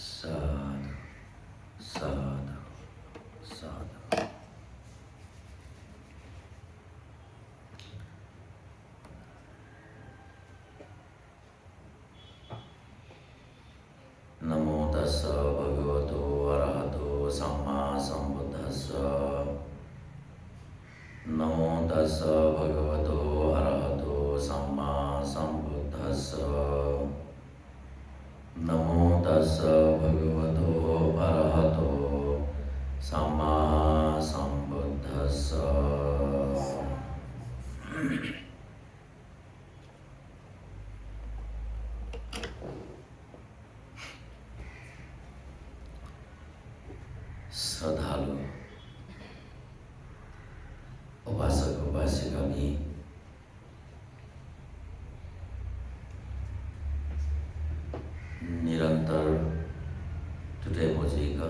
साधु साधु साधु। नमो तस्स भगवतो अरहतो सम्मा सम्बुद्धस्स। नमो तस्स भगवतो अरहतो सम्मा सम्बुद्धस्स। नमो तस्स भगवतो अरहतो सम्मा सम्बुद्धस्स। श्रद्धालु उपासक उपासिका भी निरन्तर टुटे मोजीका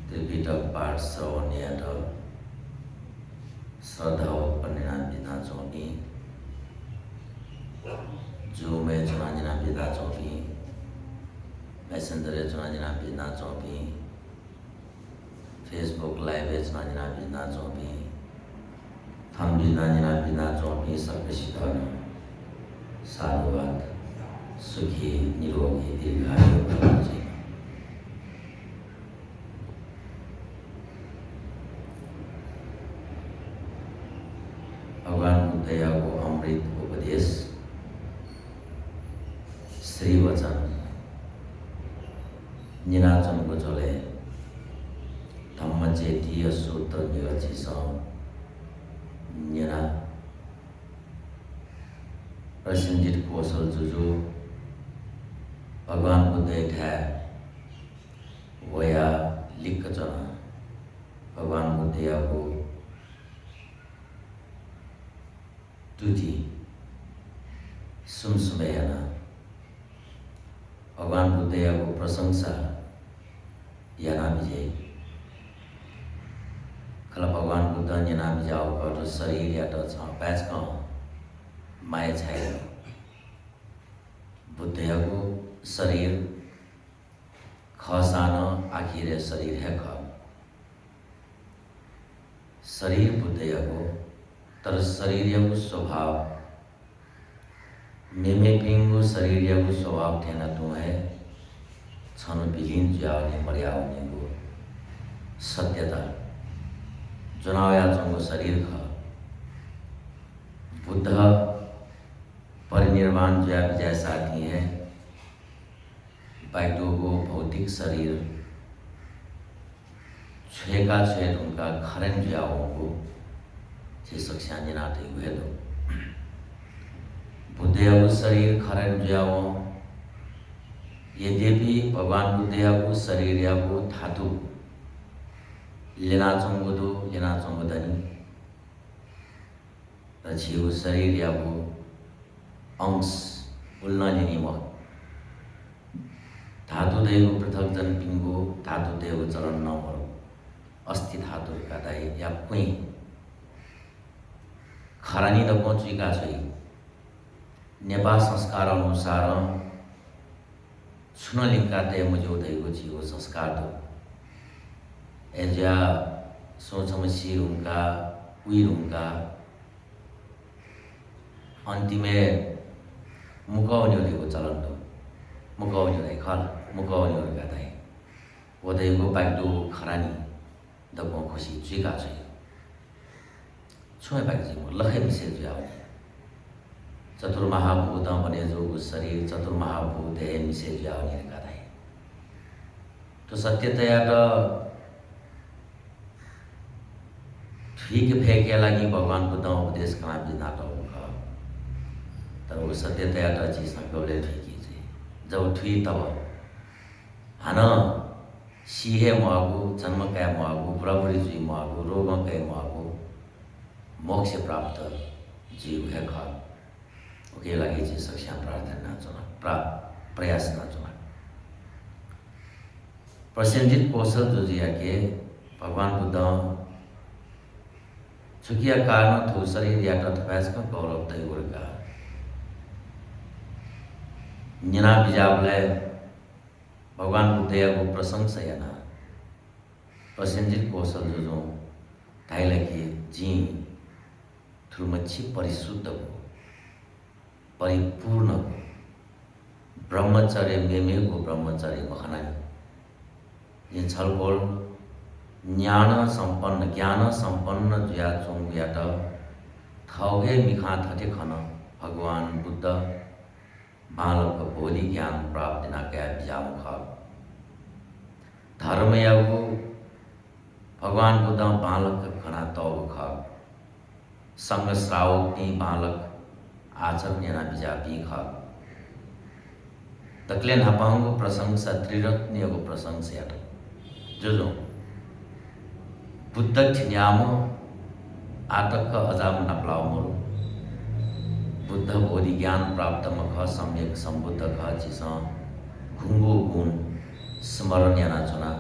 त्रिपिटक पाठ श्रवण्यात श्रद्धा उत्पन्ना बिना चौकी जूम चुनाजिना बिना चौकी मैसेंजर चुनाजिना बिना चौकी फेसबुक लाइव चुनाजिना बिना चौकी हम बिना बिना चौकी सबसित साधुवाद सुखी निरोगी दीर्घायु प्राप्त चाहिए। भगवान बुद्धया को अमृत उपदेश श्री वचन निनाचन को चले धम्म चेतीय सूत्र निरची निना प्रसन्नजित कौशल जुजु भगवान बुद्ध ठा वया लिख चना भगवान बुद्धया को तुझी सुमसुमयना भगवान बुद्धया को प्रशंसा याना विजय कल भगवान बुद्ध याना विजाओ कर शरीर या तो पैच का माया छाया बुद्धया को शरीर खसाना आखिर शरीर है ख शरीर बुद्धया को तर शरीर को स्वभाव मेमे पिंगु शरीर को स्वभाव ठेना तू है छनु बिलीन जाने मर्यादा को सत्यता जुनाया चंगो शरीर ख बुद्ध परिनिर्वाण जैसा की है बाइटो को भौतिक शरीर छेका छेद उनका खरन जाओ को जे सक्षांजि नाते हुए दो बुद्धया को शरीर खरन जाओ यद्यपि भगवान बुद्धया को शरीर या को धातु लेना चंगुदनी रचियो शरीर या को अंश उल्ना लिनी म धातु देव पृथक जन पिंगो धातु देव चरण नमरो अस्थि धातु का दाई या कुई खरानी द पहुंचीका छै नेपाल संस्कार अनुसार छुनलिंका दे मुझे देव जीव संस्कार दो एजा सोचम सिरुंका उइरुंका अंतिमे मुकाउन्यो देको चलन दो मुकाउन्यो दे खल मुकाउन्यो गाताई वदैको बाइदो खरानी दको खुशी जुका छ छोय बाइजी म लखै मिसे जुआउने चतुर्महाभूत भने जोको शरीर चतुर्महाभूत है मिसे जुआउने गाताई तो सत्यतया त ठीक फेंके लगी भगवान बुद्ध उपदेश करा बिना तो तर वो सत्यतया तो चीज गौले ठीक है जब ठीक तब हाना सीहे मागु जन्म काय मागु बुढ़ाबुढ़ी जी मागु रोग काय मागु मोक्ष प्राप्त जीव है खा ओके लगी चीज सक्षा प्रार्थना चुना प्रयास ना चुना प्रसन्नजित कौशल जो जिया के भगवान बुद्ध चुकिया कारण थो शरीर या तो पैस का गौरव तय का निना बिजाबले भगवान बुद्धको प्रशंसा याना प्रसेंजित कौशल जो थाइला कि जी थुलमच्छी परिशुद्ध हो परिपूर्ण हो ब्रह्मचर्य मेमेको ब्रह्मचर्य मखना ये छलकोल ज्ञान संपन्न जुया चोंगुयाट थौगे मिखा थटे खन भगवान बुद्ध बालक बोली ज्ञान प्राप्त ना क्या बिजाम खा धर्म यागु भगवान बुद्ध बालक खना तौ खा संग श्रावक बालक आचरण याना बिजा बी खा तकले नापांगो प्रशंसा त्रिरत्नियको प्रशंसा याट जो बुद्ध ठिन्यामो आटक अजाम नपलाओ मोरो बुद्ध बोधि ज्ञान प्राप्त मख सम्यक सम्बुद्ध ख चिस घुंगु गुण स्मरण याना चुना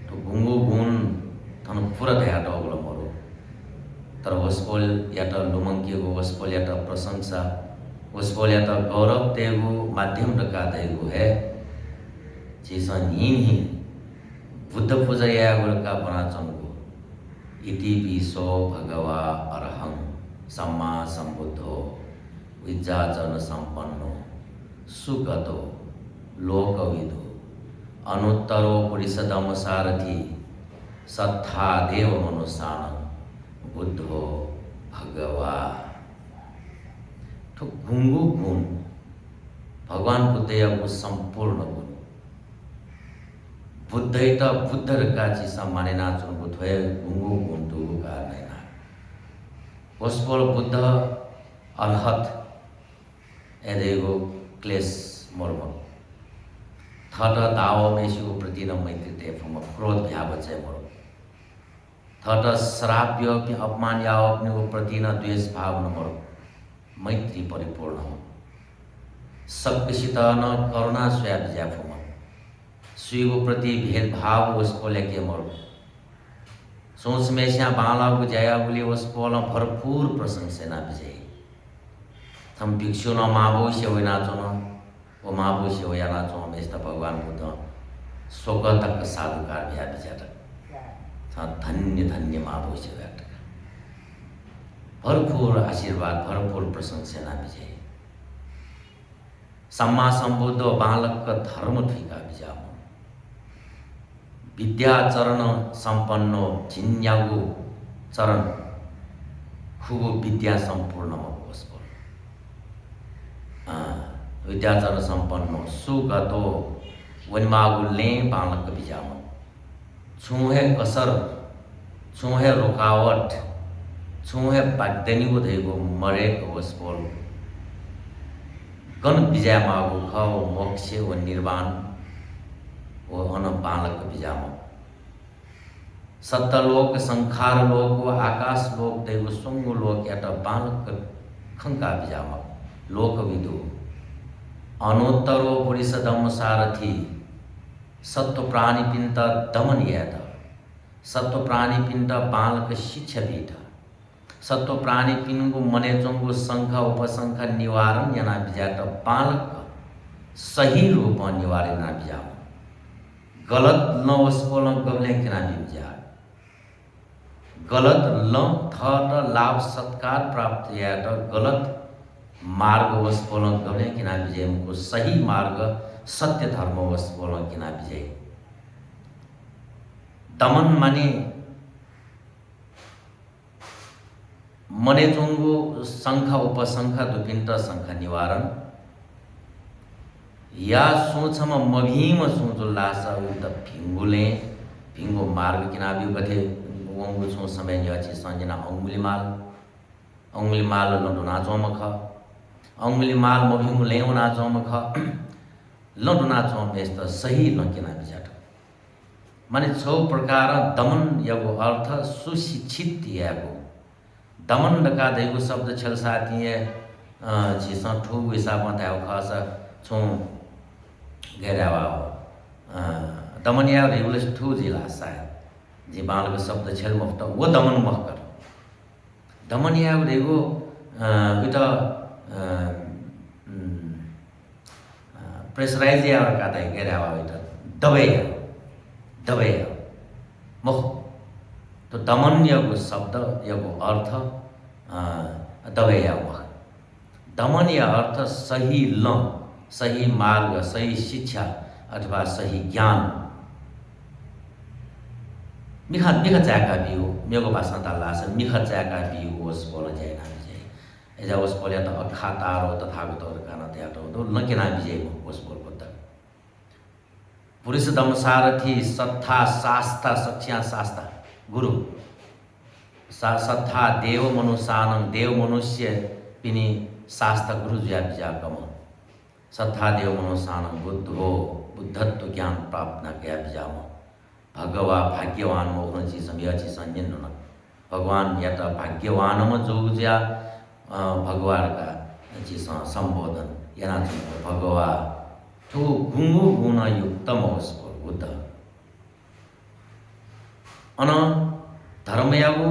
तो घुंगु गुण थन पूरा दया डगल मोरो तर वस्पोल याट लुमंकियको वस्पोल याट प्रशंसा वस्पोल याट गौरव तेगु माध्यम रका देगु है चिस ही बुद्ध पूजा या का बना चंगु इति पिसो भगवा अरहं सम्मा संबुद्धो विज्जाचन संपन्नो सुगतो लोकविदो अनुत्तरो पुरुषदम सारथी सत्था देव मनुष्यान बुद्धो भगवा तो गुंगु गुण भगवान बुद्धको संपूर्ण गुण बुद्धैत बुद्ध रका चिसा मानेना चुनको थोय गुंगु गुंटु का नैना वस्पोल बुद्ध अर्हत एदेगो क्लेश मर्म थट दाव मेसिको प्रति न मैत्री तेफम क्रोध भ्याबचे मरो थट श्राप्य अपमान या अपनेको प्रति न द्वेष भाव न मरो मैत्री परिपूर्ण हो सबकिसित न करुणा स्वया ज्याफम स्वीको प्रति भेदभाव उसको लेके मरो सोच में श्या बाला को जया बोली उसको भरपूर प्रशंसा ना विजय हम भिक्षु न महाभोष्य हो नाचो न वो महाभोष्य हो या नाचो हम इस भगवान बुद्ध स्वगतक साधुकार भ्या विजय धन्य धन्य महाभोष्य भरपूर आशीर्वाद भरपूर प्रशंसा ना विजय सम्मा संबुद्ध बालक का धर्म ठिका विजा विद्याचरण संपन्नो झिन्यागु चरण खुगु विद्या संपूर्ण विद्याचरण संपन्नो सुगतो वनमागुले बालक बिजाम छुहे कसर छुहे रुकावट छुहे बाग्देनी को देगो मरे को वस्पोल गण विजय मागु खाओ मोक्ष व निर्वाण वो अन बालक बिजाम सत्तलोक संखार लोक व आकाश लोक देव सुंगु लोक याट बालक खंका बिजाम लोक विदु अनुत्तरो पुरुषदम सारथी सत्व प्राणी पिंड दमन याद सत्व प्राणी पिंड बालक शिक्षा बीठ सत्व प्राणी पिंगु मने चंगु संख उपसंख निवारण याना बिजाट बालक सही रूप निवारण ना बिजाम गलत न उसको गमले किना बिजा गलत ल थट लाभ सत्कार प्राप्त या गलत मार्ग उसको गमले किना बिजय मुको सही मार्ग सत्य धर्म उसको किना बिजय दमन माने मने चुंगु संख उपसंख दुपिंट संख निवारण या सोचम मभीम सोचो लासा उत भिंगुले भिंगो मार्ग किना भी गथे वंगु सो समय न्याची संजना अंगुलीमाल लडुना चोमख अंगुलीमाल मभिंगु लेउना चोमख लडुना चोम यस्त सही लकिना बिजाट माने छौ प्रकार दमन यगो अर्थ सुशिक्षित यागो दमन डका देगो शब्द छल साथी है जिसा ठू हिसाब में थायो खास छौ घेरावा दमन या रेगुलस ठू जिला शायद जी बाल के शब्द छल मुफ्त वो दमन मह कर दमन या रेगो इटा प्रेसराइज या और काता है गेरा हुआ इधर दबे मोह तो दमन यको शब्द यको अर्थ दबे या मोह दमन या अर्थ सही ल सही मार्ग सही शिक्षा अथवा सही ज्ञान मिखा चाका बियो मेगो भाषा ताला से मिखा चाका बियो ओस बोल जाए ना बिजय एजा ओस बोले तो अखा तारो तथागत और काना त्याटो तो लंकेना बिजय ओस बोल को तक पुरुष दम सारथी सत्था शास्ता सख्या शास्ता गुरु सत्था देव मनुष्यानं देव मनुष्य पिनी शास्त्र गुरु ज्या बिजा कम सत्था देव मनुष्यानं बुद्ध हो बुद्धत्व ज्ञान प्राप्त न किया बिजाम भगवा भाग्यवान मोहन जी समय जी संजन न भगवान या तो भाग्यवान में जो ज्या भगवान का जी संबोधन या ना भगवा तो गुंगु गुण युक्त मोस्पोर बुद्ध अन धर्मयागो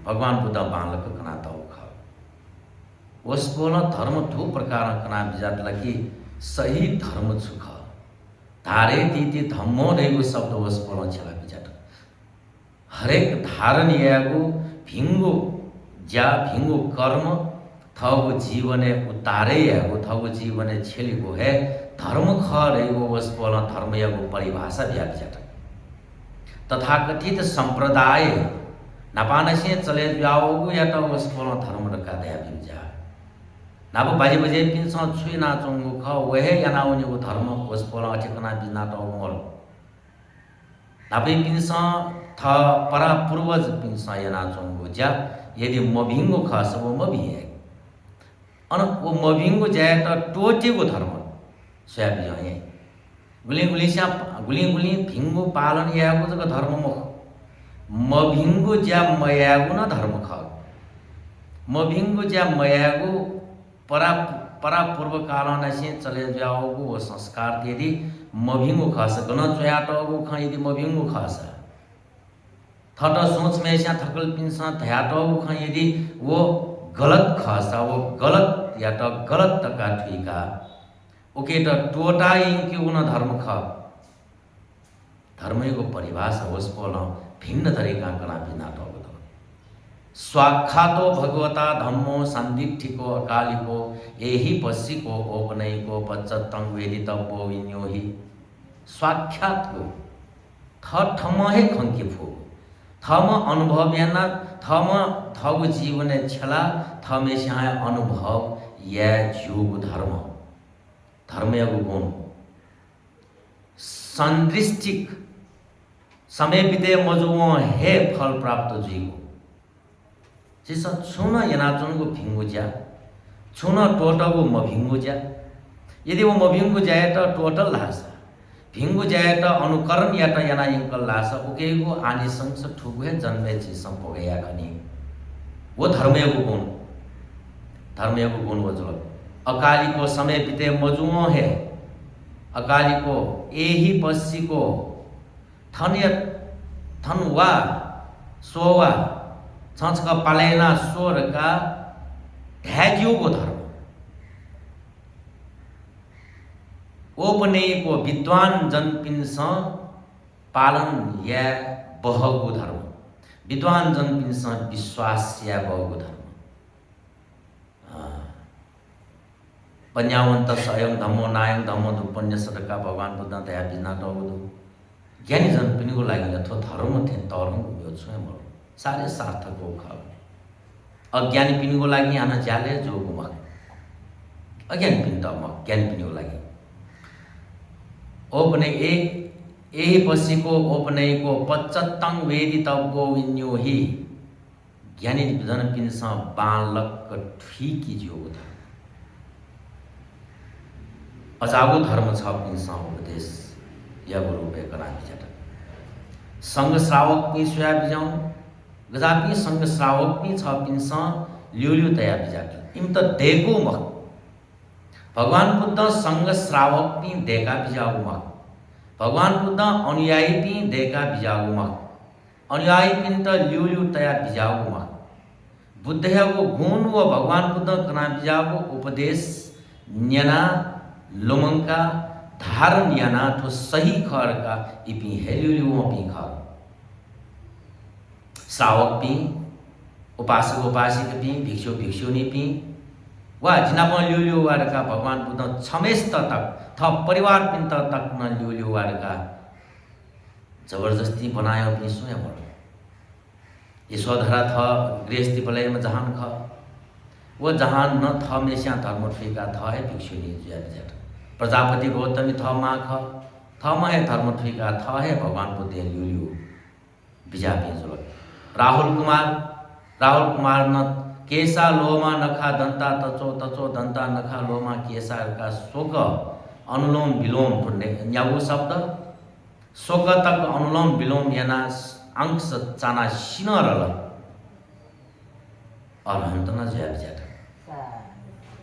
भगवान बुद्ध बालक कनाता खा वस्पोल धर्म दो प्रकार कना बिजात लगी सही धर्म सुख धारे तीती धम्मो रहेको शब्द वस्पोल छला बिजात हरेक धारण यागो भिंगो कर्म थगो जीवने उतारे यागो थगो जीवने छेलिगो है धर्म ख रहेको वस्पोल धर्म यागो परिभाषा बिया बिजात तथाकथित संप्रदाय नापानसे चले जाओगो या तो वस्पोल धर्म रखा दया बिजा नाप बाजे बजे पिन छुई ना चोंगो ख वहे या ना उनीको धर्म वस्पोल अठेकना बिना तो मोल नापे पिन थ परा पूर्वज पिन या ना चोंगो जा यदि मभिंगो ख सब मभिए अन वो मभिंगो जाए तो टोटेको धर्म सोया बिजाए गुली भिंगो पालन यागो जग धर्म मुख मभिंगो ज्या मयागो न धर्म ख मभिंगो ज्या मयागो परा पूर्व कालन से चले जाओगो वो संस्कार यदि मभिंगो खास गण चयाटोगो ख यदि मभिंगो खास थट सोच में ऐसा थकल पिंसा थयाटोगो ख यदि वो गलत खासा वो गलत या तो गलत तका ठिका ओके तो टोटा इंके उन धर्म ख धर्मको परिभाषा वस्पोल भिन्न तरीका कना बिना तो स्वाख्यातो भगवता धम्मो संदिग्धिको अकालिको यही पश्चिको ओपनयको पच्चत्तं वेदितव्यो विन्यो ही स्वाख्यात को थम है खंकी फो थम अनुभव याना थम थव जीवन छला थमे शाय अनुभव या जीव धर्म गुण संदृष्टिक समय बिते मजुओ है फल प्राप्त जीव जिस छुन यनाचुनको भिंगु ज्या छुन टोटको मभिंगु ज्या यदि वो मभिंगु जाए तो टोटल लास भिंगु जाए तो अनुकरण या तो यना इंकल लास उकेको आनिसंस ठुगु है जन्मे चीज संपोगया खनी वो धर्मको गुण वो जो अकाली को समय बीते मजुओ है अकाली को एही पश्ची को थनवा सोवा संस्क पालेना स्वर का ढैजियों को धर्म ओपने को विद्वान जनपिन पालन या बहगो धर्म विद्वान जनपिन विश्वास या बहगो धर्म पन्यावंत स्वयं धम्मो नायं धम्मो दुपन्य सदका भगवान बुद्ध दया बिना तो ज्ञानी जनपिन को लागि अथवा धर्म थे तरंग यो स्वयं सारे सार्थक हो खा अज्ञानी पिन को लागि आना जाले जो गुमा अज्ञानी पिन तो म ज्ञानी पिन को लागि ओपने यही पसी को ओपने को पच्चत्तं वेदितव्यो विन्यो ही ज्ञानी जन पिन सा बालक ठीक जो था अजागो धर्म छ पिन सा उपदेश या रूपे करा बिजट संग श्रावक पि सोया बिजाऊ गजापि संग श्रावक पि छ पिन सा ल्युल्यु तया बिजाट इम त देखो म भगवान बुद्ध संग श्रावक पि देखा बिजाऊ म भगवान बुद्ध अनुयायी पि देखा बिजाऊ म अनुयायी पिन त ल्युल्यु तया बिजाऊ म बुद्धको गुण व भगवान बुद्ध कना बिजाको उपदेश न्यना लोमंका धारण याना ठो सही खर का इपी हेल्युलियो पी खर श्रावक पी उपासक उपासिक पी भिक्षु भिक्षुनी पी वा जिनापन ल्युल्यु वारका भगवान बुद्ध छमेस्त तक थ परिवार पिन तक न ल्युल्यु वारका जबरदस्ती बनायो पनि स्वयं यशोधरा थ गृहस्थी पलयमा जहान ख वो जहान न थ मेस्या धर्म ठुका थ है भिक्षुनी ज्याट प्रजापति गौतमी थ मा ख थ म है धर्म ठुका थ है भगवान बुद्ध ल्युल्यु बिजापी जुल राहुल कुमार न केसा लोमा नखा दंता तचो दंता नखा लोमा केसा का शोक अनुलोम विलोम न्याउ शब्द शोक तक अनुलोम विलोम याना अंश चाना सिनरल और हम न ज्याट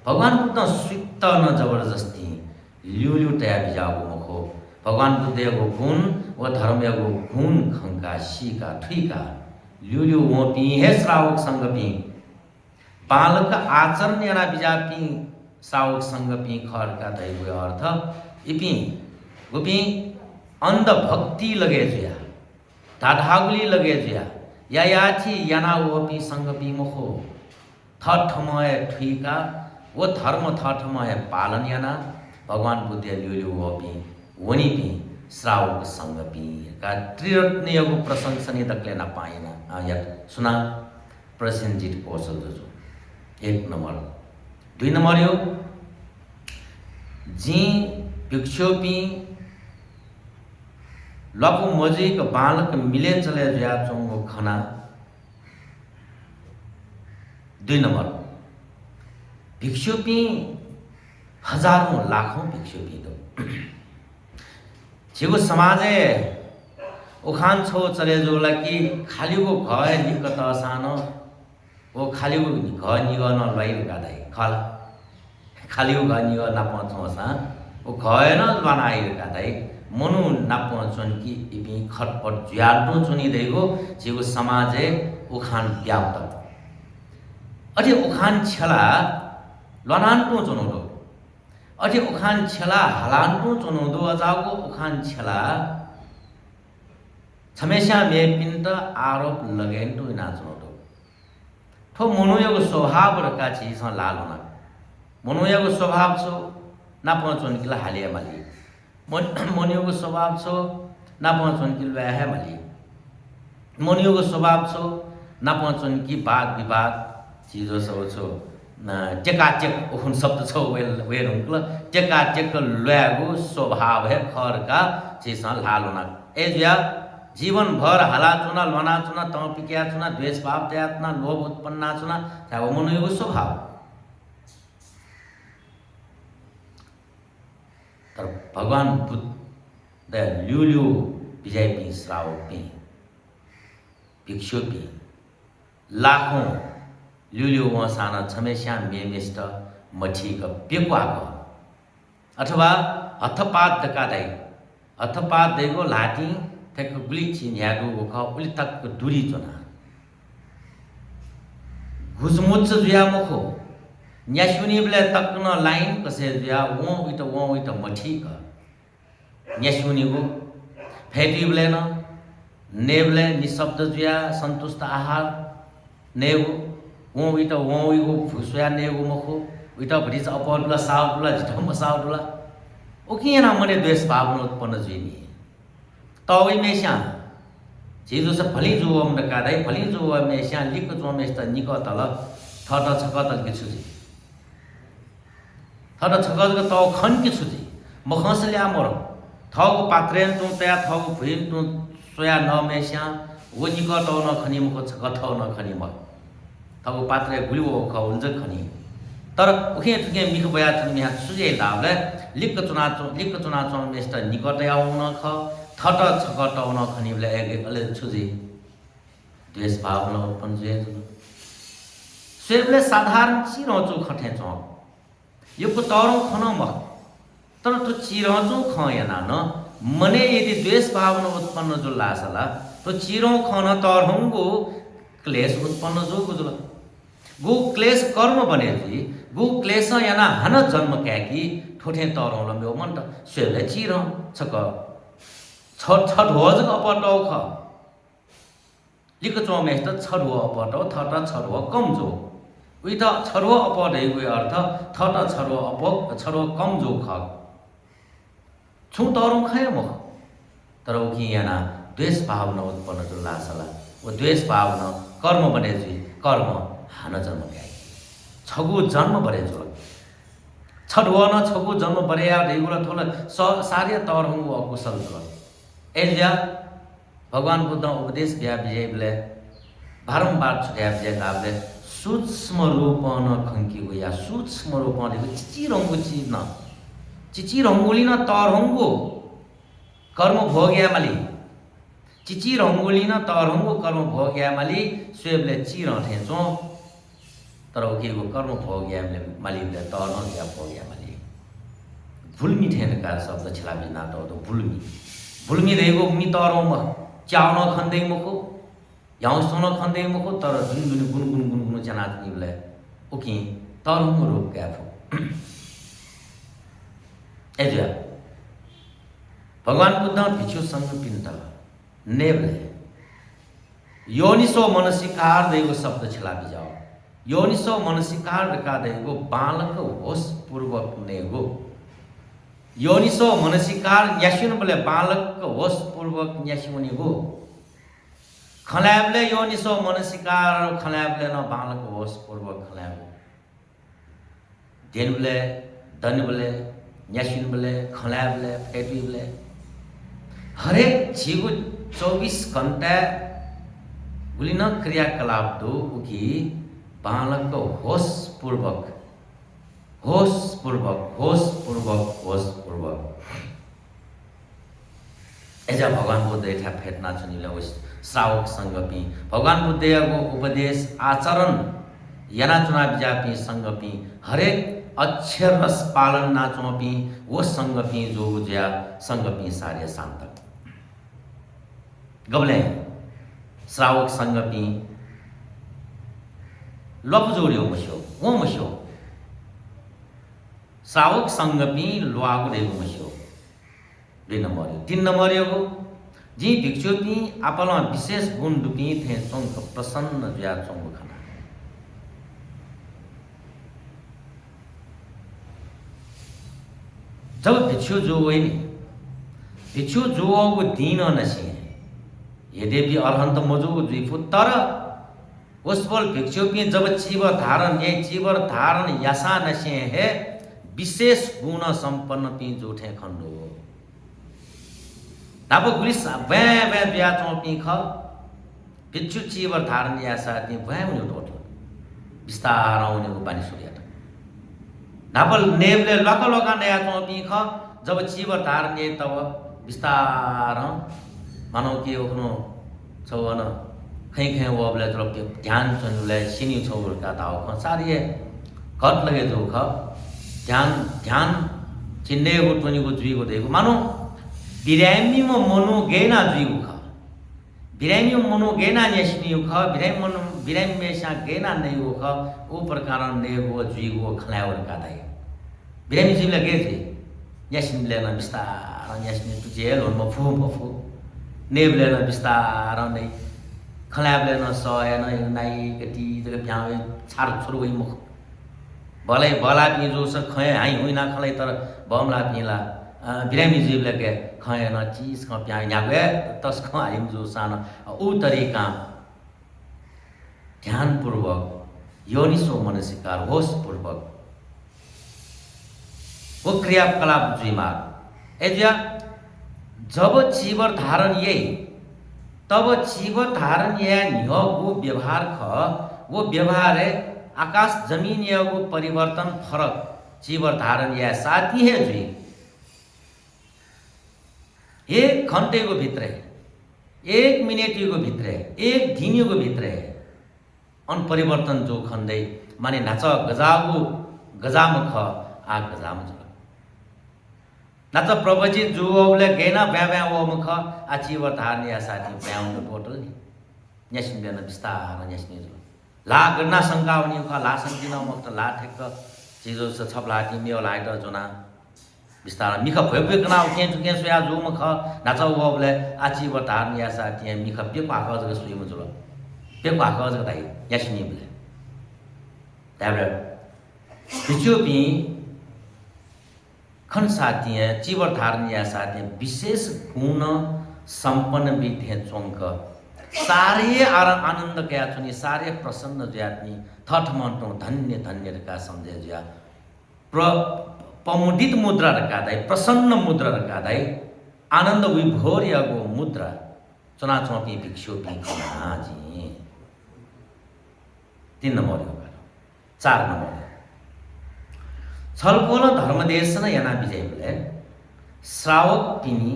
भगवान बुद्ध स्वित न जबरदस्ती ल्युल्यु तया बिजागो मुखो भगवान बुद्ध को गुण व धर्म को गुण खंका शीका ठुका ल्युल्यु वो पी है श्रावक संग पी बालक आचरण याना बिजापी श्रावक संग पी खर का दैव अर्थ इपी गुपी अंध भक्ति लगे जुया ढाढागुली लगे जुया या याथी याना वो पी संग पी मुखो थठमय ठुका वो धर्म थठमय पालन याना भगवान बुद्ध ल्युल्यु वो पी वनी पी श्रावक संग पी का त्रिरत्न को प्रशंसनीय दक्ले न पाएन या सुना प्रसेनजित कौशल जो 1 नंबर 2 नंबर यो जी भिक्षुपी लपु मजिक बालक मिले चले जा चोंगो खना 2 नंबर भिक्षुपी हजारों लाखों भिक्षुपी दो छिगो समाजे उखान छो चले जो लकी खाली को घय निकट सानो वो खाली को घय निगन लैर गादै खला खाली को घय निगन नापछो सा वो घय न बनाइ गादै मनु नापछन कि इपि खटपट ज्याटो चुनि देगो छिगो समाजे उखान ब्याउत अझै उखान छला लनान्टो चुनोदो अझै उखान छला हलान्टो चुनोदो अजागो उखान छला हमेशा में पिंट आरोप लगेंटो नाचोटो ठो मनुष्यको स्वभाव रका चीज लाल होना मनुष्यको स्वभाव छो ना पहुँचोन कि हालिया माली मनुष्यको स्वभाव छो ना पहुँचोन कि लया माली मनुष्यको स्वभाव छो ना पहुँचोन कि वाद विवाद चीजो सब छो टेकाटेक उन शब्द छो वेर हुंकल टेकाटेक लयागो स्वभाव है खर का चीज लाल होना ए जीवन भर हाला चुना लना चुना तम पिक्या चुना द्वेष भाव त्यातना लोभ उत्पन्न चुना चाहे मनुष्यको स्वभाव तर भगवान बुद्ध ल्युल्यु बिजाइपी श्रावकपी भिक्षुपी लाखों ल्युल्यु वहाँ साना छमेस्या मेमेष्ट मठीक पेक्वाक अथवा हथपात दकादै हथपात दैको लाठी थेक गुलिची न्याडू ओखा उली तक दूरी चुना घुसमुच जुया मुखो न्यासुनी बले तक न लाइन कसे जुया वो इट मठी का न्यासुनी को फेटी बले न नेबले निशब्द जुया संतुष्ट आहार नेगो वो इको फुसुया नेगो मुखो इट भरिस अपरला साउला झटम साउला ओकिना मने द्वेष भावना उत्पन्न जुइनी तवै मेस्या चीजो से फली जो हम नकादै फली जो मेस्या लिक जो मेस्त निक तल थट छकतल के छुजी थट छकत त खन के छुजी मखस ल्या मर थगो पात्रेन तु तया थगो भुइन तु सोया न मेस्या वो निक त न खनि मुख छकत न खनि म थगो पात्रे गुलिओ ख उन्ज खनि तर उखे तुके मिख बया छु मिहा सुजे दाबले लिक चुना चो मेस्त निकट आउन ख थट छकट आउन खनि बले एक अले छुजी द्वेष भावना उत्पन्न जे सेबले साधारण चिरचो खठे चो यो को तरो खन म तर तो चिरचो खयना न मने यदि द्वेष भावना उत्पन्न जो लासला तो चिरो खन तरहंगो क्लेश उत्पन्न जो गुजुल गो क्लेश कर्म बने जी गो क्लेश याना हन जन्म क्या कि ठोठे तरौं लम्ब्यो मन त स्वेले चिरौं छक छठ हो जग अपटौ ख लिक चौमेस त छठ हो अपटौ थट छठ हो कम जो उही त छठ हो अपट हेगु अर्थ थट छठ हो अप छठ हो कम जो ख छु तरौं खय म तर उकी याना द्वेष भावना उत्पन्न जो लासला वो द्वेष भावना कर्म बने जी कर्म हान जन्म क्या छगु जन्म बरे जो छठुआ छगु जन्म बरे ढेगुला थोला सारे तरहंगु अकुशल जो एलिया भगवान बुद्ध उपदेश दिया विजय बले बारंबार छुट्या विजय काबले सूक्ष्म रूप न खंकी हो या सूक्ष्म रूप न चिचिरंगु चीज न चिचिरंगुली न तरहंगु कर्म भोग्या मली चिचिरंगुली न तरहंगु कर्म भोग्या मली स्वेबले चिर ठेचो तर उकेको कर्म भोग्या मालिकले तर नदिया भोग्या मालिक भुल्मी ठेनका शब्द छिलाबी नाटो तो भुल्मी रहेको मी तरौं म च्याउन खन्दै मुखो याउसन खन्दै मुखो तर जुन गुन जनात्नीले उकी तरौं रूप ग्याफो एजा भगवान बुद्ध भिक्षु संग पिन्त नेबले योनिसो मनसिकार देको शब्द छिलाबी जाओ योनिसो मनसिकार देको बालक होश पूर्वक नेगो योनिसो मनसिकार न्यासिन बले बालक होश पूर्वक न्यासिमुनिगो खल्याबले योनिसो मनसिकार खल्याबले न बालक होश पूर्वक खल्याबो देनबले दनबले न्यासिन बले खल्याबले फेटुबले हरेक जीवो 24 घंटा गुलिन क्रियाकलाप दो उकी बालक होश पूर्वक एजा भगवान बुद्ध एठा फेट्ना छनिले उस श्रावक संगपी भगवान बुद्धको उपदेश आचरण याना चुनाव जापी संगपी हरेक अक्षर रस पालन नाचोपी वो संगपी जो ज्या संगपी सारे शांत गबले श्रावक संगपी लप जोड्यो मस्यो वो मस्यो श्रावक संगपी लुआगो देगो मस्यो 2 नंबर 3 नंबर यो जी भिक्षुपी आपला विशेष गुण दुपी थे चोंग प्रसन्न ज्या चोंग खाना जब भिक्षु जो है भिक्षु जो वो दीन नसी यद्यपि अरहंत मजु द्विफु तर उस पर भिक्षु की जब चीवर धारण यसा नशे है विशेष गुण संपन्न पी जूठे खंडो नापो गुलिस वे बिया चौपी ख भिक्षु चीवर धारण यसा ती वे उनी टोट विस्तार उनी पानी सुरियाट नापल नेबले लका नया चौपी ख जब चीवर धारण ये तब विस्तार मानव के ओखनो छवन खै वबले जब ध्यान चनले सिनी छोर का दाव ख सारिए घट लगे जो ख ध्यान चिन्ने को टोनी को जुई को देखो मानो बिरामी म मनो गेना जुई को ख बिरामी मनो गेना नेसनी ख बिरामी में सा गेना नहीं हो ख ओ प्रकार ने वो जुई को खलावर का दाई बिरामी जी लगे थे नेसनी लेना विस्तार नेसनी तुझे लोन मफू नेबले न विस्तार नहीं खल्याबले न सय न नाई कति जग प्यावे छार छोरो गई मुख भलै भला पि जो स खय हाई हुइना खलै तर बमला पिला बिरामी जीव लगे खय न चीज ख प्या न्यागे तस ख हाइम जो सान उ तरीका ध्यान पूर्वक योनिसो मनसिकार होश पूर्वक वो क्रियाकलाप जुइमा एजा जब चीवर धारण ये तब चीवर धारण या निह वो व्यवहार ख वो व्यवहार है आकाश जमीन या वो परिवर्तन फरक चीवर धारण या साथी है जी 1 घंटे को भीतर है 1 मिनट को भीतर है 1 दिन को भीतर है अन परिवर्तन जो खंडे माने नाच गजागु गजाम ख आ गजाम नाच प्रभुजी जुवले गेना ब्या वो मुख आचीवर धारण या साथी ब्याउन टोटल नि न्यासिन बेन विस्तार न्यासिन जो ला गणना शंका उनी का ला संकिन मक्त ला ठेक्क चीजो से छपला ती मेव लाइट जोना विस्तार मिख भयपे कना उके टुके सोया जो मख नाचा वबले आची बटार या साथी मिख पे पाक जग सुई मजुल पे पाक जग दाई यासनी बले ताबले बिचोपी खन साथी जीवर धारण या साथी विशेष गुण संपन्न विधे चोंक सारे आनंद क्या छुनी सारे प्रसन्न ज्यात्नी थठ मंटो धन्य धन्य का समझे ज्या प्रमुदित मुद्रा रखा दाई प्रसन्न मुद्रा रखा दाई आनंद विभोर यागो मुद्रा चुना चौपी भिक्षु पी खना जी 3 नंबर होगा 4 नंबर छलपोल धर्मदेशन याना विजय बोले श्रावक पिनी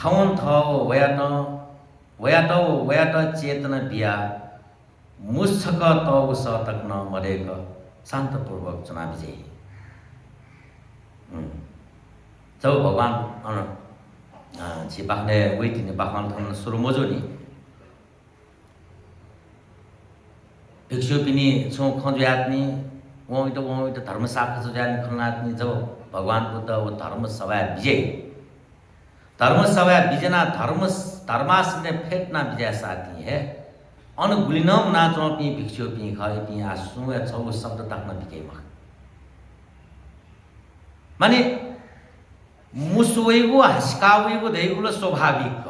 थवन थ वयाट चेतन बिया मुच्छक तव सतक न मरेक शान्तपूर्वक चुना विजय जब भगवान छि बाख्ने वैतिने बाख्न थन सुरु मोजोनी भिक्षु पिनी छौ खजुयात्नी वो धर्म शास्त्र जाने खलनात्नी जब भगवान बुद्ध वो धर्म सभा विजय धर्म सभा विजना धर्मासने फेटना विजय साथी है अनुगुलिनम नाचो पी भिक्षु पी खाए पी आसु या छौ शब्द ताक्न बिके मा माने मुसुवेगो हस्कावेगो दैगुलो स्वाभाविक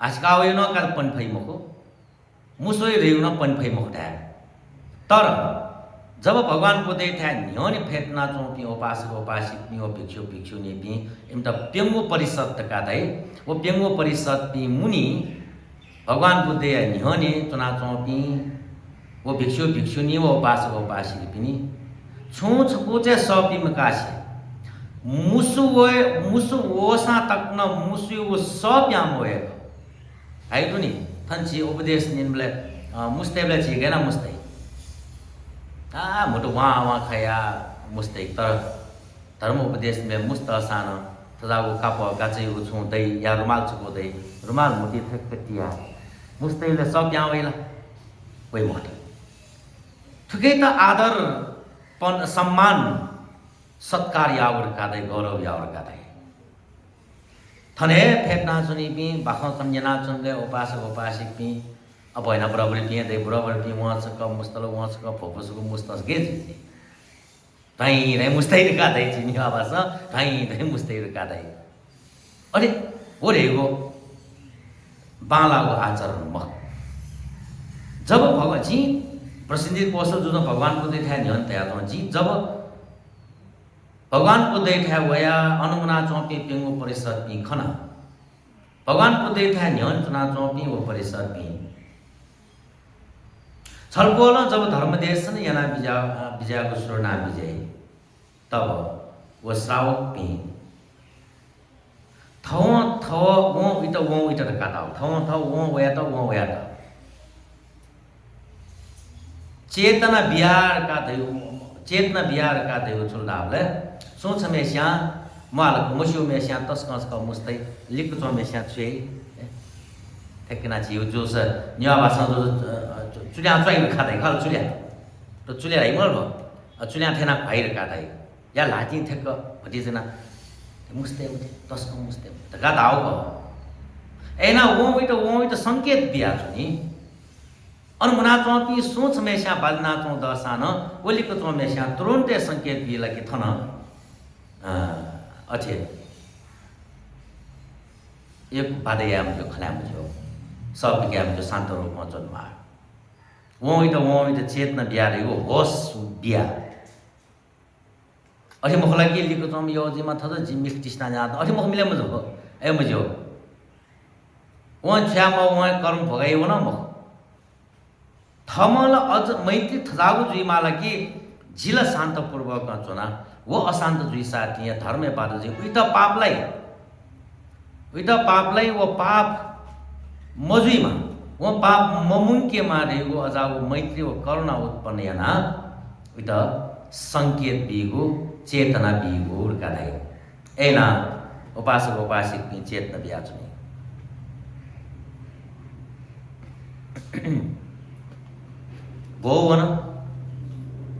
हस्कावे न का पनफै मको मुसुवे रेउ न पनफै मको तर जब भगवान बुद्धे था न्योनि फेटना चौपी उपासक उपासिक पी भिक्षु भिक्षुनी पी इम त पेंगो परिषद का दाई वो पेंगो परिषद पी मुनि भगवान बुद्धे न्योनि चुना चौपी वो भिक्षु भिक्षुनी वो उपासक उपासिक पिनी छु छकोचे सपी मकासे मुसु ओसा तक न मुसु वो सब याम होए है तो नहीं थंची उपदेश निनबले मुस्तेबले छी गेना मुस्ते मोटो वहाँ खाया मुस्ते तर धर्म उपदेश में मुस्त सानो तजागो काप गाचे छु दई या रुमाल छको दई रुमाल मुटी थकटिया मुस्तेले सब यहाँ वेला वही मोटे ठुकै त आदर पन सम्मान सत्कार यावर कादै गौरव यावर कादै थने फेटना सुनी पी बाख कन्या चुनले उपासक उपासिक पी अब हैन बराबर पिए दे बराबर पी वहाँ सक मुस्तल वहाँ सक फोकसको मुस्तस गेज भाइ रे मुस्तै कादै चिनी आवाज भाइ रे मुस्तै कादै अरे ओरेगो बालाको आचरण म जब भगवान जी प्रसिद्धि कौशल जुन भगवान को देखा ध्यान तया जी जब भगवान को देखा वया अनुमना चौपी पेंगो परिषद पी खना भगवान को देखा ध्यान चुना चौपी वो परिषद पी छलकोल जब धर्मदेशन याना विजय को सुरना विजय तब वो श्रावक पी वो इट काटा वो वया त चेतना बिहार का देव चुल्दावले सोच में श्या मालक मुशियो में श्या तस्कस का मुस्ते लिख तो में श्या छे एकना छियो जो से न्यावा स जो चुल्या चाहिँ खादै खाल चुल्या तो चुल्या है मल चुल्या थेना भाइर कादै या लाटी थेक भटी जना मुस्ते तस्क मुस्ते त गादा आउ एना वो इट संकेत दिया छनी अनुमना चौपी सोच में श्या बाजना चौ दसान ओलिको चौ में श्या तुरंते संकेत दिला कि थन अच्छे एक बादयाम जो खलाम जो सब ज्ञान जो शांत रूप में जन्मा वो इट चेतना बिहार हो होश बिया अरे मखला के लिखो तो हम यो जी मा थद जी मिक तिस्ना जात अरे मख मिले मजो ए मजो वो छ्याम वो कर्म भगाइ हो न म थमल अझ मैत्री थजागु जुई माला कि जिला शान्त पूर्वक चुना वो अशान्त जुई साथी या धर्म पाद जी उइ त पापलाई वो पाप मजुइमा वो पाप ममुन्के मारेको अजागो मैत्री वो करुणा उत्पन्न याना उइ त संकेत बिगो चेतना बिगो उर्कादै एना उपासक उपासिक पि चेतना बियाचुनी गोवन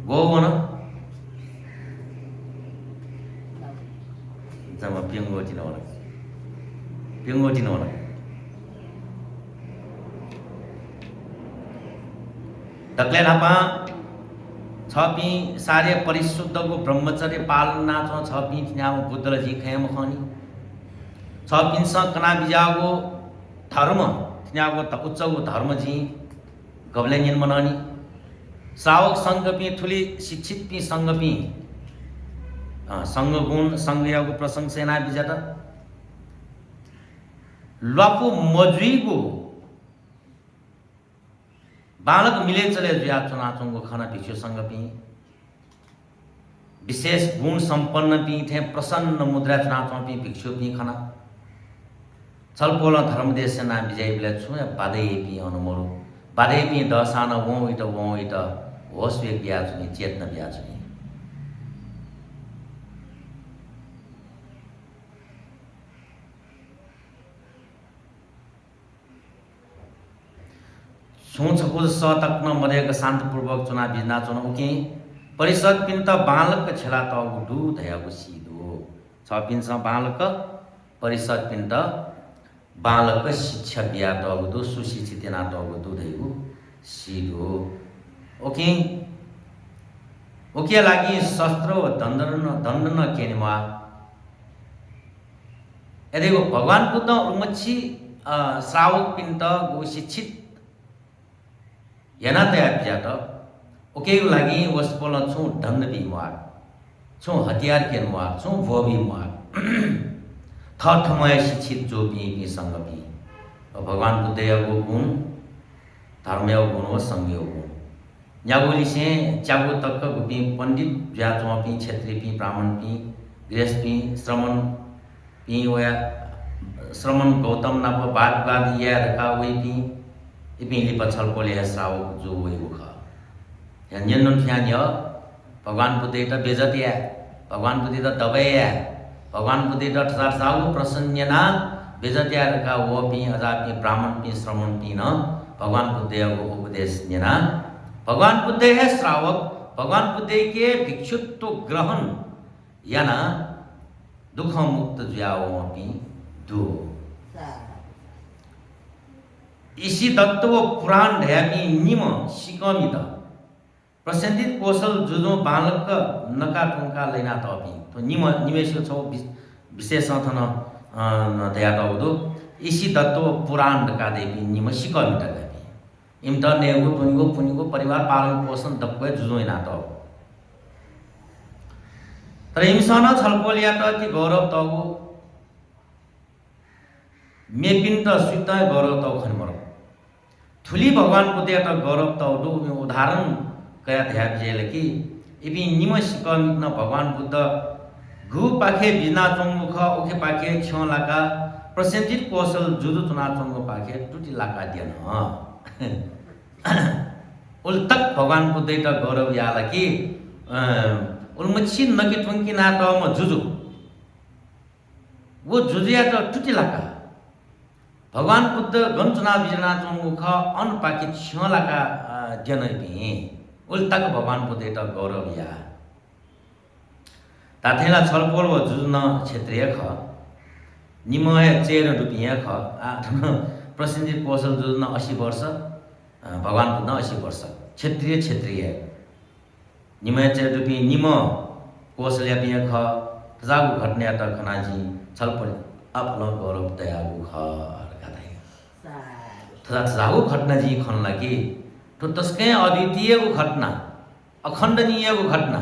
गोवन जमा पिंगोटिनोला दक्लेन आपा छपी सारे परिशुद्धको ब्रह्मचर्य पालना छपी थिनाम बुद्धजी खयम खनी छपिन्छ कना बिजागो धर्म थिनागो त उच्चगो धर्म जी गबलेनियन मनानी श्रावक संघ पी थुली शिक्षित पी संघ पी संघ गुण संघयागो प्रसंग सेना बिजात लपु मजुईगो बालक मिले चले जुया चुनाचुंगो खाना भिक्षु संघ पी विशेष गुण संपन्न पी थे प्रसन्न मुद्रा चुनाचुं पी भिक्षु पी खाना छलपोल धर्म देश सेना विजय बिले छु बादे पी अनुमोरो बादे पी दसाना वो इट होस वे बिया छुनी चेतना बिया छुनी सोचको सतक्न मरेक शान्तपूर्वक चुनाव बिजना चुनाव उके परिषद पिन्त बालक छेला त उडु धयाको सिधो छ पिन्छ बालक परिषद पिन्त बालक शिक्षा बिया त उडु सुशिक्षित ना त उडु धयु सिधो ओके ओके लागि शस्त्र दण्डन केनिमा यदिको भगवान बुद्ध उमछि श्रावक पिन्त गो शिक्षित yana taya bijata oke lagi waspola chu dhanbi mar chu hatiyar ken mar chu vobi mar thathamaya शिक्षित जो भी संग भी भगवान बुद्धया को गुण धर्मया गुण व संगयो गुण न्यागोली से चागो तक गुपी पंडित जातवा पी क्षेत्रीय पी ब्राह्मण पी गृहस्थी श्रमण पी वया श्रमण गौतम नाप बाद या रखा वही पी इपिली पछल कोले श्रावक जो वही खा यन्यन ख्यान्य भगवान बुद्धे त बेजतिया भगवान बुद्धे त दबैया भगवान बुद्धे त साउ प्रसन्नना बेजतिया रखा वो पी अजापी ब्राह्मण पी श्रमण पी न भगवान बुद्धे को उपदेश नेना भगवान बुद्धे है श्रावक भगवान बुद्धे के भिक्षुत्व ग्रहण याना दुख मुक्त जाओ पी दो इसी तत्व पुराण ढयापी निम सिकमित प्रसन्दित कौशल जुजो बालक नका टुंका लेना तपी तो निम निवेश छौ विशेष थन दया तवदो इसी तत्व पुराण का देवी निम सिकमित गपी इमत नेगो पुनिगो परिवार पालन पोषण दक्वे जुजो इना त तर हिमसन छलकोलिया त ति गौरव तगो मेपिन त सुत गौरव त खनमर ठुली भगवान बुद्धे त गौरव त उदाहरण कया ध्या जेल कि इबी निम सिकमित भगवान बुद्ध घु पाखे बिना चंगु ख ओखे पाखे छ लाका प्रसन्जित कौशल जुदु चुना चंगु पाखे टुटी लाका दियन उल्तक भगवान बुद्धे त गौरव याला कि उल्मछि नकि ठुंकी ना त म जुजु वो जुजिया त टुटी लाका भगवान बुद्ध गंचुना बिजना चंगुख अन पाके छला का जनपी उल्तक भगवान बुद्ध त गौरव या ताथेला छलपोल व जुजुन क्षेत्रीय ख निमय चेर रुपियाँ ख प्रसन्जित कौशल जुजुन 80 वर्ष भगवान बुद्ध 80 वर्ष क्षेत्रीय निमय चेर रुपियाँ निम कौशल या ख जागु घटना त खनाजी छलपोल अपलो गौरव दयागु ख जागो घटना जी खन लगी तो तस्के अद्वितीय को घटना अखंडनीय को घटना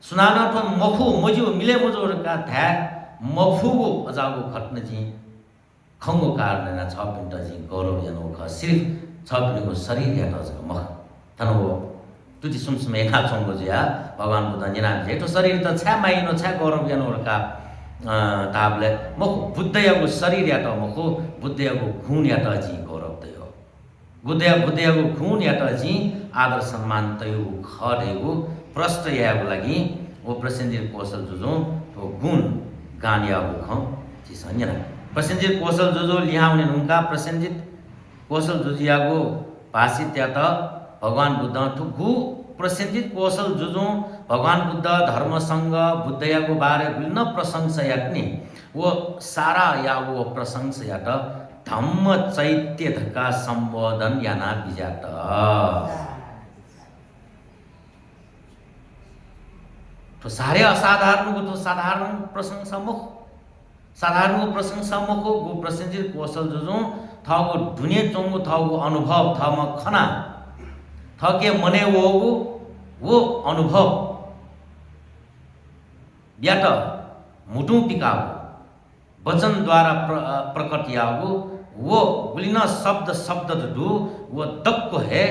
सुनाना तो मफू मजु मिले मजो का था मफू को अजागो घटना जी खंगो कारण ना छ पिंट जी गौरव जनो ख सिर्फ छ पिंट को शरीर या तो मख तनो तुति सुमसुम एका छंगो जिया भगवान बुद्ध जना जे तो शरीर त छ माइनो छ गौरव जनो का ताबले मख बुद्धयको शरीर या तो मख बुद्धयको गुण या तो जी गौरव तयो बुद्धयको गुण या तो जी आदर सम्मान तयो खडेको प्रष्ट याको लागि ओ प्रसन्जित कौशल जुजो तो गुण गान याको ख जी सन्जना प्रसन्जित कौशल जुजो लिहाउने उनका प्रसन्जित कौशल जुजियाको भाषित या त भगवान बुद्ध ठुकु प्रसिद्धित कौशल जुजु भगवान बुद्ध धर्मसँग बुद्धयाको बारे विभिन्न प्रशंसा याक्ने वो सारा या वो प्रशंसा यात धम्म चैत्य धक्का संबोधन याना बिजात तो सारे असाधारण को तो साधारण प्रशंसा मुख साधारण को प्रशंसा मुख को प्रसिद्धित कौशल जुजु था वो दुनिया चोंगो था वो अनुभव था म खना था के मने वो अनुभव ब्याट मुटु पिकागो वचन द्वारा प्रकट यागो वो गुलिना शब्द दु वो दक्को है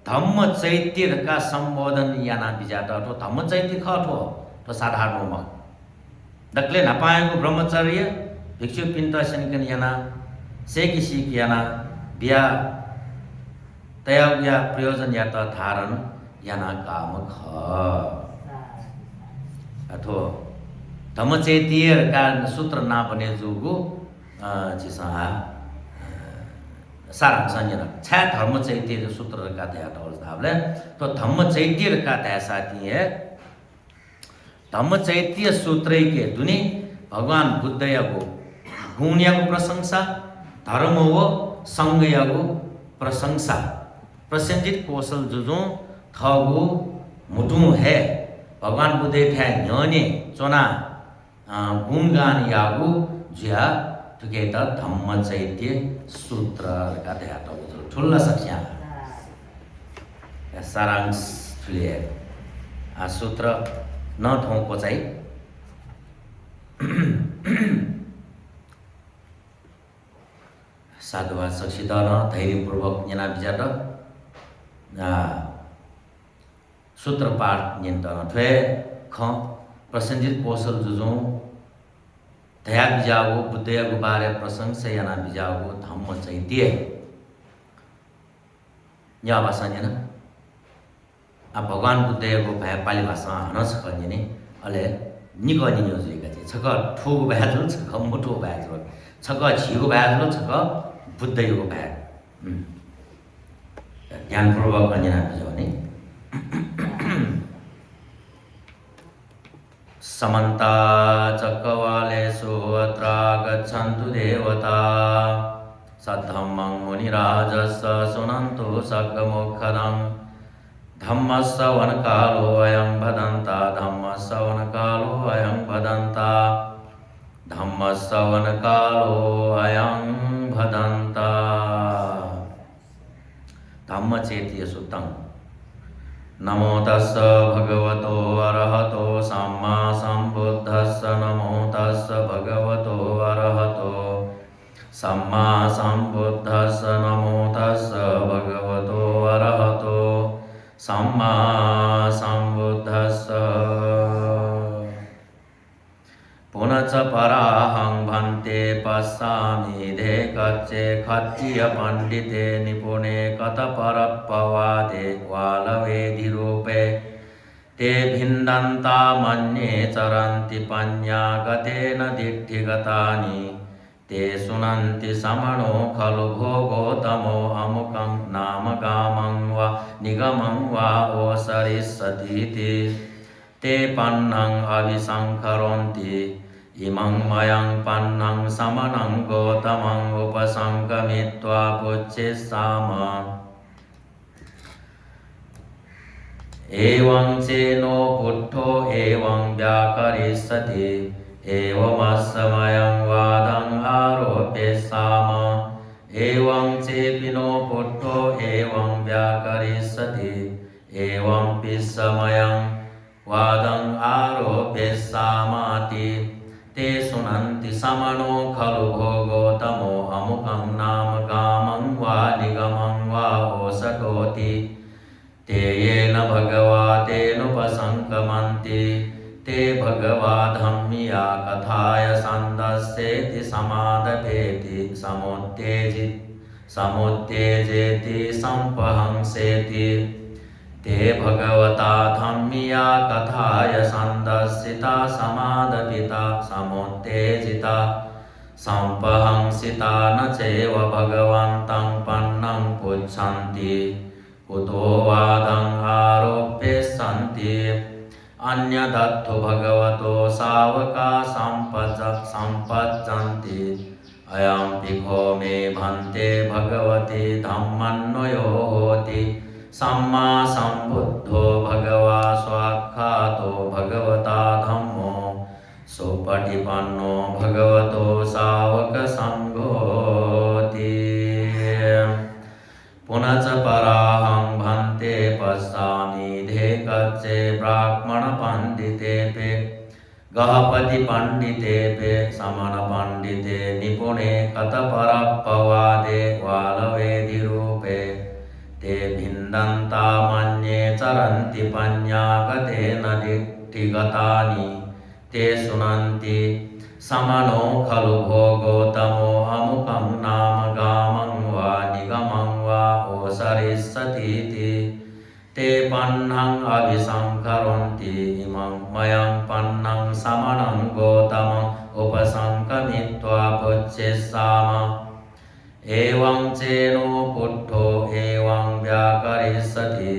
धम्म चैत्य का संबोधन याना बिजाट तो धम्म चैत्य खठो तो साधारण म दक्ले नपाएको ब्रह्मचर्य भिक्षु पिण्ड सनिकन याना सेकी सिक याना बिया तया प्रयोजन या त धारण याना काम ख अथो धम्मचैत्य का सूत्र ना बने जुगु जिसा सारांश जना छा धम्मचैत्य सूत्र का दया तौलतावले तो धम्मचैत्य का तैसा है धम्मचैत्य सूत्र के दुनि भगवान बुद्धयाको गुण्याको प्रशंसा धर्म वो संगयाको प्रशंसा प्रसिद्धित कौशल जुजु थगु मुटु है भगवान बुद्धे ठ्या न्यने चोना गुणगान यागु ज्या टुगेदर धम्मचैत्य सूत्र का दया तौल ठुल्ला सक्या सारांश ठुले आ सूत्र न ठोको चाहिँ साधुवा सक्षित न धैर्यपूर्वक जना बिजाट सूत्र पाठ नियन्त्रण ठे ख प्रसन्जित कौशल जुजु दया बिजागो बुद्धयाको बारे प्रशंसा याना बिजागो धम्म चैत्य या भाषा जना अब भगवान बुद्धयाको भाइ पाली भाषा हनस खनिने अले निकनि योजेका थिए छक ठोगो भ्याजु छक मुठो भ्याजु छक छिगो भ्याजु छक बुद्धयाको भाइ ध्यानपूर्वक अन्यना बुझ्ने समन्ता चक्रवालेषु अत्र गच्छन्तु देवता सद्धम्मं मुनिराजस्य शृण्वन्तु सद्गमुखदं धम्मश्रवणकालो अयं भदन्ता धम्मश्रवणकालो अयं भदन्ता धम्मश्रवणकालो अयं भदन्ता धम्मचैत्य सूत्रं नमो तस्स भगवतो अरहतो सम्मा सम्बुद्धस्स नमो तस्स भगवतो अरहतो सम्मा सम्बुद्धस्स नमो तस्स भगवतो अरहतो सम्मा सम्बुद्धस्स पुनश्च पराहं भन्ते पश्यामि धे कच्चे खच्चिय पण्डिते निपुणे कतपरप्पवादे वालवेधिरूपे ते भिन्दन्ता मन्ये चरन्ति पन्यागतेन दिट्ठिगतानि ते सुनन्ति समणो खलु भोगोतमो अमुकं नाम गामं वा निगमं वा ओसरिष्यतीति ते पन्नं अभिसंकरोन्ति इमं मयं पन्नं समनं गौतमं उपसंगमित्वा पुच्छेसाम एवं चेनो पुट्ठो एवं व्याकरिष्यति एवमस्मयं वादं आरोप्येसाम एवं चेपिनो पुट्ठो एवं व्याकरिष्यति एवं पिस्मयं वादं आरोप्येसामाति ते सुनन्ति समनो खलु भोगोतमो अमुकं नाम गामं वा निगमं वा ओषटोति ते येन भगवा तेनुपसंकमन्ति ते भगवा धम्मिया कथाय सन्दस्येति समादपेति समुत्तेजेति संपहंसेति ते भगवता धम्मिया कथाय सन्दस्सिता समादपिता समुत्तेजिता संपहंसिता न चैव भगवन्तं पन्नं पुच्छन्ति कुतो वादं आरोप्येस्सन्ति अन्यदत्थु भगवतो सावका सम्पज्जन्ति अयं पिखो मे भन्ते भगवति धम्मन्वयो होति सम्मा सम्बुद्धो भगवा स्वाख्यातो भगवता धम्मो सुपटिपन्नो भगवतो सावकसङ्घोति पुनश्च पराहं भन्ते पश्यामि धेकच्चे ब्राह्मणपण्डितेपि गहपतिपण्डितेपि समनपण्डिते निपुणे कतपरपवादे वालवेदिरूपे ते भिन्दन्ता मन्ये चरन्ति पन्यागतेन दिट्टिगतानि ते शुनन्ति समनो खलु भोगोतमो अमुकं नाम गामं वा निगमं वा ओसरिष्यतीति ते पन्नं अभिसंकरोन्ति इमं मयं पन्नं समनं गौतमं उपसंकमित्वा पुच्छेस्साम एवं चेनो पुट्ठो एवं व्याकरिष्यति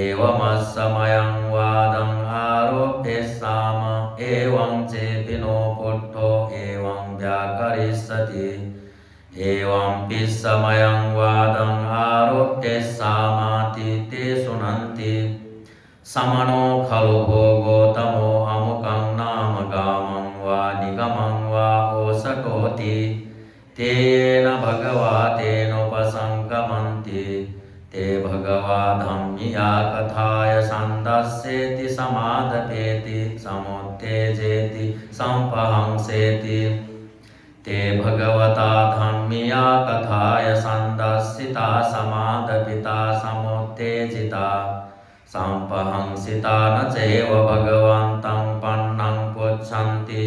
एवमस्समयं वादं आरोप्येस्साम एवं चेपिनो पुट्ठो एवं व्याकरिष्यति एवं पिस्समयं वादं आरोप्येस्सामाति ते शुनन्ति समनो खलु भोगोतमो अमुकं नाम गामं वा निगमं वा ओषटोति ते येन भगवा तेनोपसंगमन्ति ते भगवा धम्मिया कथाय सन्दस्येति समादपेति समुत्तेजेति संपहंसेति ते भगवता धम्मिया कथाय सन्दस्सिता समादपिता समुत्तेजिता संपहंसिता न चैव भगवन्तं पन्नं पुच्छन्ति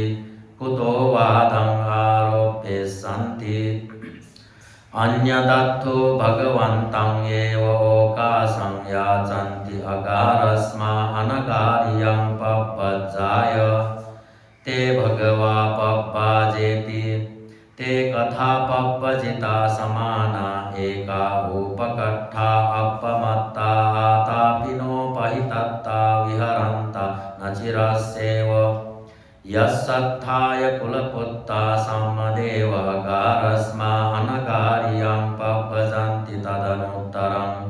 कुतो वादं आरोप्येस्सन्ति अन्यदत्थु भगवन्तं एव ओकाशं याचन्ति अकारस्मा अनकार्यं पप्पज्जाय ते भगवा पप्पाजेति ते कथा पप्पजिता समाना एका उपकट्ठा अपमत्ता आतापिनोपहितत्ता विहरन्ता न चिरस्येव यस्सत्थाय कुलपुत्ता सम्मदेव अकारस्मा अनकार्यं पप्पजन्ति तदनुत्तरं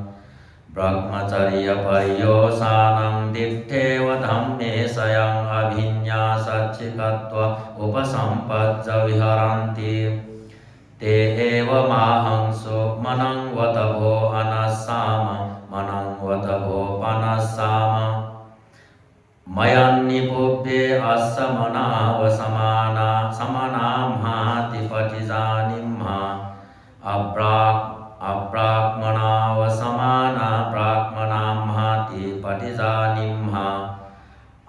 ब्रह्मचर्यपर्योसानं दिट्ठेव धम्मे स्वयं अभिन्यासच्चिकत्व उपसम्पज्य विहरन्ति ते एवमाहंसो मनं वतभो अनस्साम मनं वतभो पनस्साम मयन्निपुभ्ये अस्समनावसमाना समनाम्हातिपतिजानिम्हा अप्राक्मणावसमाना प्राक्मणाम्हातिपतिजानिम्हा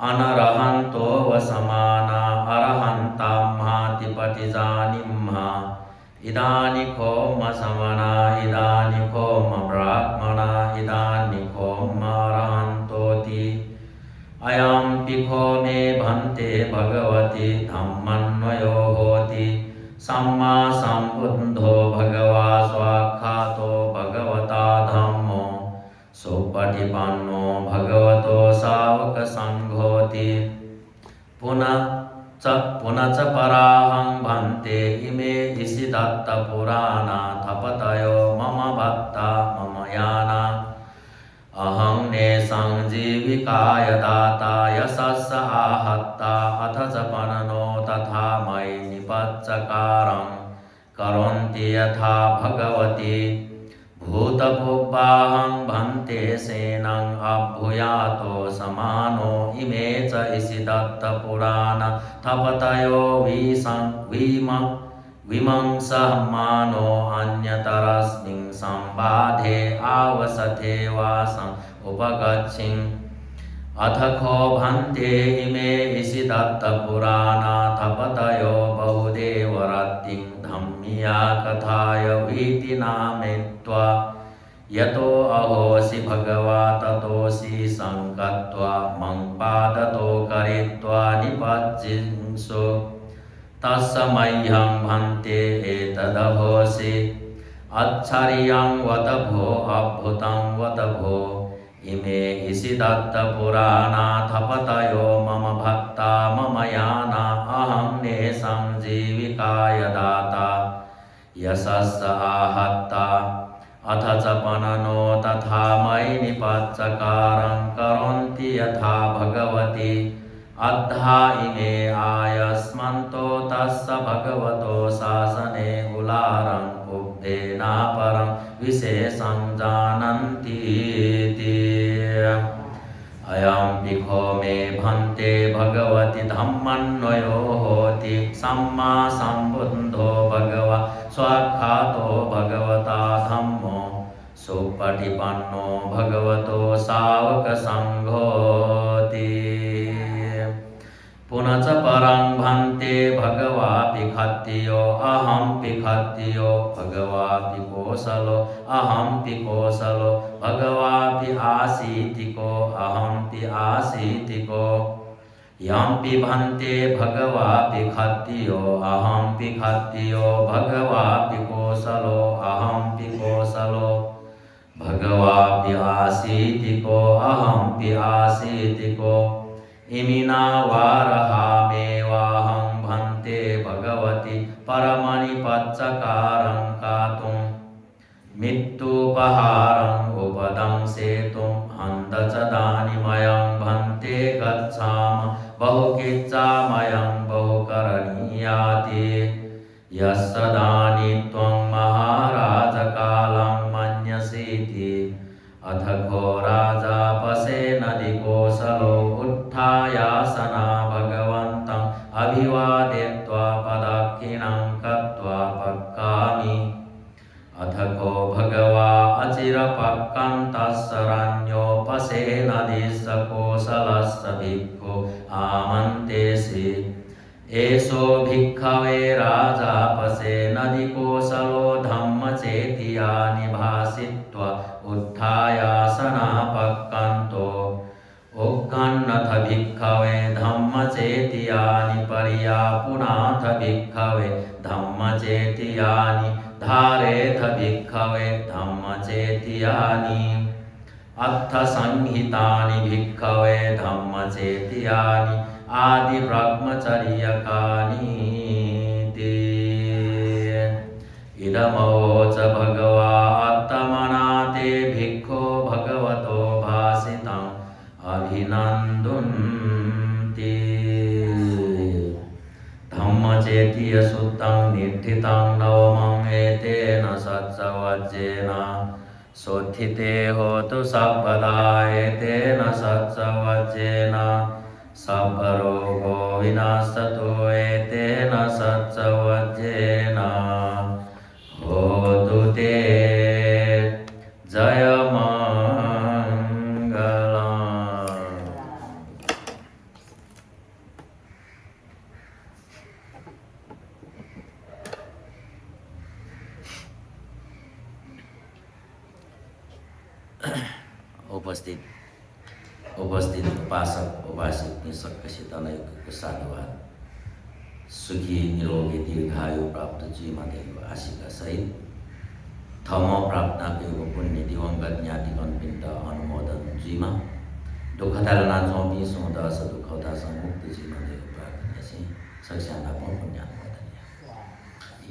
अनरहन्तोवसमाना अरहन्ताम्हातिपतिजानिम्हा इदानीकोम समना इदानीकोम ब्राह्मणा इदानीकोम अरहन्तोति अयं पिखो मे भन्ते भगवति धम्मन्वयो होति सम्मा सम्बुद्धो भगवा स्वाख्यातो भगवता धम्मो सुपटिपन्नो भगवतो सावकसङ्घोति पुनश्च पराहं भन्ते इमे ऋषिदत्तपुराणा थपतयो मम भक्ता मम याना अहं नेशं जीविकाय दाता यशस्स आहत्ता अथ च पननो तथा मयि निपच्चकारं करोन्ति यथा भगवती भूतभुवाहं भन्ते सेनं अभूयातो समानो इमे च ऋषिदत्तपुराण थपतयो विमंसमानो अन्यतरस्मिन् संवादे आवसथे वासं उपगच्छन् अथ खो भन्ते इमे ऋषिदत्तपुराणा थपतयो बहुदेवरतिं धम्मिया कथाय वीतिनामेत्वा यतो अहोसि भगवा ततोऽसि संकत्वा मं पादतो करित्वा निपज्जिंसु तस्मह्यं भन्ते एतदहोसि अच्छर्यं वद भो अद्भुतं वद भो इमे इषिदत्तपुराणाथपतयो मम भक्ता मम याना अहं नेषां जीविकाय दाता यशस्स आहत्ता अथ च पननो तथा मयि निपच्चकारं करोन्ति यथा भगवती अद्धा इमे आयस्मन्तो तस्य भगवतो शासने उलारं उब्धेनापरं विशेषं जानन्तीति अयं विखो मे भन्ते भगवति धम्मन्वयो होति सम्मा सम्बुद्धो भगवा स्वाख्यातो भगवता धम्मो सुपटिपन्नो भगवतो सावकसङ्घोति पुनश्च परं भन्ते भगवापि खत्तियो अहमपि खत्तियो भगवापि कोसलो अहमपि कोसलो भगवापि आसीतिको अहमपि आसीतिको यम्पि भन्ते भगवापि खत्तियो अहमपि खत्तियो भगवापि कोसलो अहमपि कोसलो भगवापि आसीतिको अहमपि आसीतिको इमिना वारहामेवाहं भन्ते भगवति परमनिपच्चकारं कातुं मृत्युपहारं उपदंसेतुं हन्त च दानिमयं भन्ते गच्छाम बहुकिच्चामयं बहुकरणीयाति यस्य दानि त्वं महाराज कालं मन्यसीति अथ घो राजा पशे नदी कोसलो उत्थायासना भगवन्तम् अभिवादयित्वा पदाक्षिणां कृत्वा पक्कामि अथ घो भगवा अचिरपक्कं तस्सरण्यो पशे नदीस्य कोसलस्य भिक्खु आमन्तेसि एषो भिक्खवे राजा पशे नदी कोसलो धम्मचेतिया निभासित्वा उत्थायासनापक्कन्तो उग्गन्नथ भिक्खवे धम्मचेतियानि पर्यापुनाथ भिक्खवे धम्मचेतियानि धारेथ भिक्खवे धम्मचेतियानि अथ संहितानि भिक्खवे धम्मचेतियानि आदि ब्रह्मचर्यकानि इदमवोच भगवात्मना ते भिक्खो भगवतो भासितं अभिनन्दन्ति धम्मचेतीय सुत्तं निष्ठितं नवमं एतेन सत्सवज्जेन सोत्थिते होतु सर्वदा एतेन सत्सवज्जेन सर्वरोगो विनाशतो एतेन सत्सवज्जेन होतु ते जयमङ्गलम्। उपस्थित उपासक उपासिक निसक्कसित नैको साधुवाद सुखी निरोगी दीर्घायु प्राप्त जीवन देव आशिका सहित थम प्राप्त केको पुण्य दिवंगत ज्ञातिगण पिण्ड अनुमोदन जीमा दुःखदालना चौबी दश दुःखदा मुक्त जीवन देव प्रार्थना से सक्ष्याना पुण्य अनुमोदन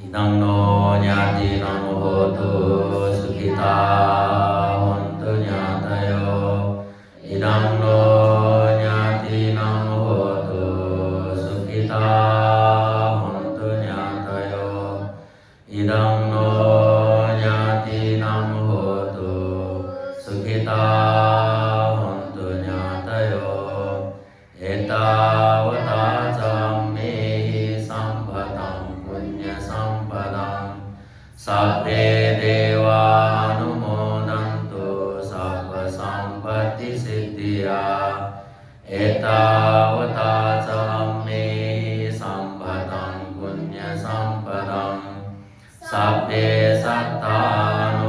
इदं नो ज्ञातिनं होतु सुखिता हन्तु ज्ञातयो इदं नो ज्ञातिनं होतु सुखिता हन्तु ज्ञातयो इदं नो ज्ञातिनं होतु सुखिता हन्तु ज्ञातयो एतावता च मे सम्पदं पुण्यसम्पदं सर्वे देवानुमोदन्तु सर्वसम्पत्तिसिद्धिया एतावता च मे सम्पदं पुण्यसम्पदं सर्वे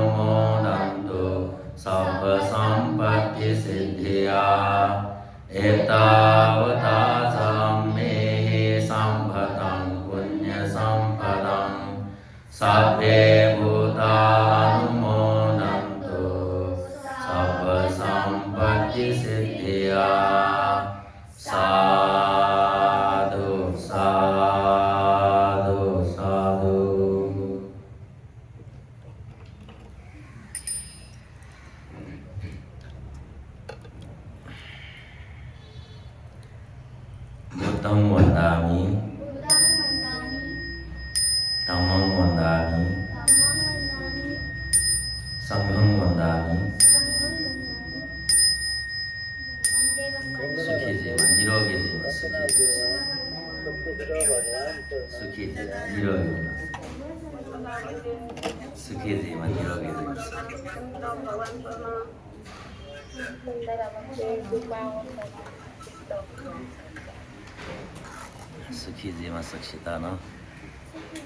सत्तानुमोदन्तु सर्वसम्पत्तिसिद्धिया एतावता च मे सम्पदं पुण्यसम्पदं सर्वे भूता Anumodantu Sabba Sampatti Siddhya Sadhu Sadhu Sadhu Buddham Vandami Dhammam Vandami Sangham Vandami Sukhi Jivan, Nirogi Jivan, Sukhi Jivan, Nirogi Jivan, Sukhi Jivan, Nirogi Jivan, Sukhi Jivan, Sakshita, no?